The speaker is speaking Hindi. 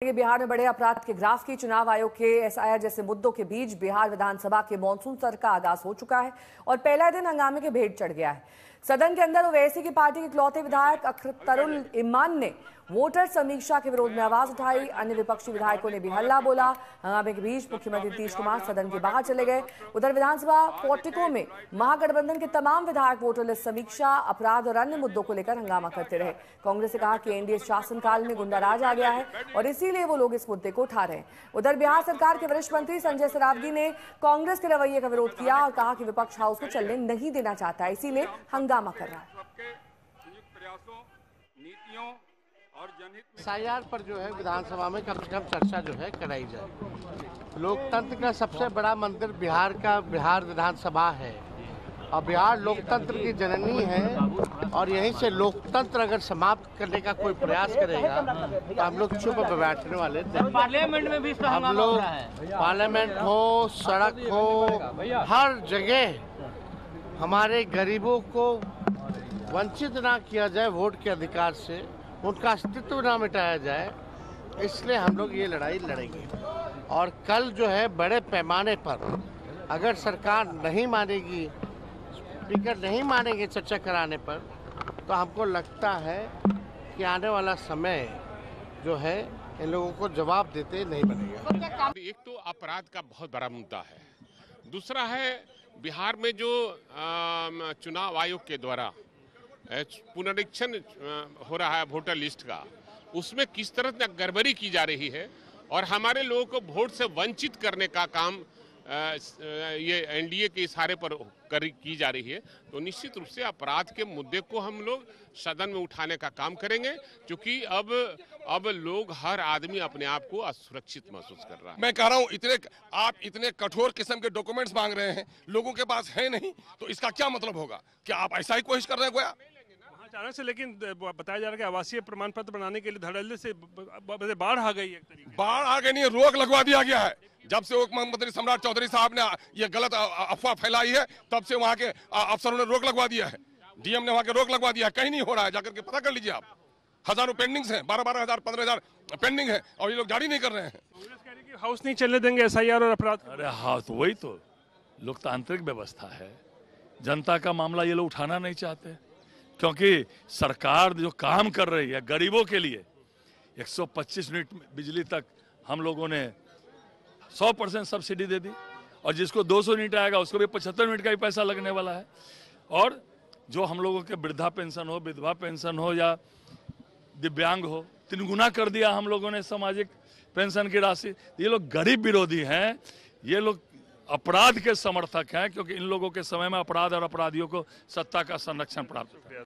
बिहार में बड़े अपराध के ग्राफ की चुनाव आयोग के एसआईआर जैसे मुद्दों के बीच बिहार विधानसभा के मॉनसून सत्र का आगाज हो चुका है और पहला दिन हंगामे के भेंट चढ़ गया है। सदन के अंदर ओवैसी की पार्टी के इकलौते विधायक अख्तरुल इमान ने वोटर समीक्षा के विरोध में आवाज उठाई। अन्य विपक्षी विधायकों ने भी हल्ला बोला। हंगामे के बीच मुख्यमंत्री नीतीश कुमार सदन के बाहर चले गए। उधर विधानसभा पोर्टिको में महागठबंधन के तमाम विधायक वोटर लिस्ट समीक्षा, अपराध और अन्य मुद्दों को लेकर हंगामा करते रहे। कांग्रेस ने कहा कि एनडीए शासनकाल में गुंडाराज आ गया है और इसीलिए वो लोग इस मुद्दे को उठा रहे हैं। उधर बिहार सरकार के वरिष्ठ मंत्री संजय सरावगी ने कांग्रेस के रवैये का विरोध किया और कहा कि विपक्ष हाउस को चलने नहीं देना चाहता है, इसीलिए हंगामा कर रहा है। एसआईआर पर जो है विधानसभा में कम से कम चर्चा जो है कराई जाए। लोकतंत्र का सबसे बड़ा मंदिर बिहार विधानसभा है और बिहार लोकतंत्र की जननी है और यहीं से लोकतंत्र अगर समाप्त करने का कोई प्रयास करेगा तो हम लोग चुप बैठने वाले थे। पार्लियामेंट में भी हम लोग पार्लियामेंट हो, सड़क हो, हर जगह हमारे गरीबों को वंचित ना किया जाए, वोट के अधिकार से उनका अस्तित्व ना मिटाया जाए, इसलिए हम लोग ये लड़ाई लड़ेंगे। और कल जो है बड़े पैमाने पर अगर सरकार नहीं मानेगी, स्पीकर नहीं मानेंगे चर्चा कराने पर, तो हमको लगता है कि आने वाला समय जो है इन लोगों को जवाब देते नहीं बनेगा। एक तो अपराध का बहुत बड़ा मुद्दा है, दूसरा है बिहार में जो चुनाव आयोग के द्वारा पुनरीक्षण हो रहा है वोटर लिस्ट का, उसमें किस तरह से गड़बड़ी की जा रही है और हमारे लोगों को वोट से वंचित करने का काम ये एनडीए के इशारे पर की जा रही है। तो निश्चित रूप से अपराध के मुद्दे को हम लोग सदन में उठाने का काम करेंगे, क्योंकि अब लोग, हर आदमी अपने आप को असुरक्षित महसूस कर रहा है। मैं कह रहा हूँ आप इतने कठोर किस्म के डॉक्यूमेंट्स मांग रहे हैं, लोगों के पास है नहीं, तो इसका क्या मतलब होगा? क्या आप ऐसा ही कोशिश कर रहे हैं गोया? अचानक से लेकिन बताया जा रहा है कि आवासीय प्रमाण पत्र बनाने के लिए धड़ल्ले से बाढ़ आ गई है। बाढ़ आ गई नहीं, रोक लगवा दिया गया है। जब से उप मुख्यमंत्री सम्राट चौधरी साहब ने ये गलत अफवाह फैलाई है, तब से वहाँ के अफसरों ने रोक लगवा दिया है। डीएम ने वहाँ के रोक लगवा दिया है, कहीं नहीं हो रहा है, जाकर के पता कर लीजिए आप। हजारों पेंडिंग्स हैं, 12,000 15,000 पेंडिंग है और ये लोग जारी नहीं कर रहे हैं। कांग्रेस कह रही है कि हाउस नहीं चलने देंगे एसआईआर और अपराध। अरे हाँ, तो वही तो लोकतांत्रिक व्यवस्था है। जनता का मामला ये लोग उठाना नहीं चाहते, क्योंकि सरकार जो काम कर रही है गरीबों के लिए, 125 यूनिट बिजली तक हम लोगों ने 100% सब्सिडी दे दी और जिसको 200 यूनिट आएगा उसको भी 75 यूनिट का ही पैसा लगने वाला है। और जो हम लोगों के वृद्धा पेंशन हो, विधवा पेंशन हो या दिव्यांग हो, 3 गुना कर दिया हम लोगों ने सामाजिक पेंशन की राशि। ये लोग गरीब विरोधी हैं, ये लोग अपराध के समर्थक हैं, क्योंकि इन लोगों के समय में अपराध और अपराधियों को सत्ता का संरक्षण प्राप्त है।